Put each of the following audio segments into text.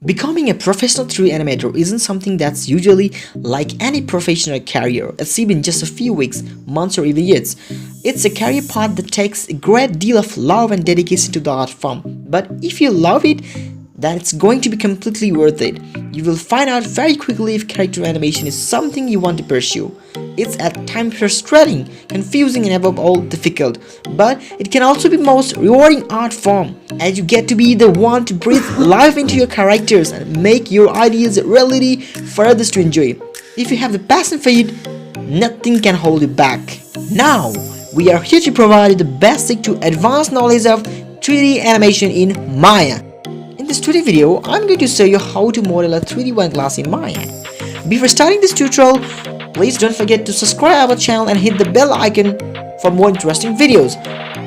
Becoming a professional 3D animator isn't something that's usually like any professional career, achieved in just a few weeks, months or even years. It's a career path that takes a great deal of love and dedication to the art form. But if you love it, then it's going to be completely worth it. You will find out very quickly if character animation is something you want to pursue. It's at times frustrating, confusing and above all difficult, but it can also be most rewarding art form, as you get to be the one to breathe life into your characters and make your ideas a reality for others to enjoy. If you have the passion for it, nothing can hold you back. Now, we are here to provide you the basic to advanced knowledge of 3D animation in Maya. In this 2D video, I'm going to show you how to model a 3D wine glass in Maya. Before starting this tutorial, please don't forget to subscribe our channel and hit the bell icon for more interesting videos.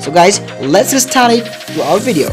So guys, let's get started to our video.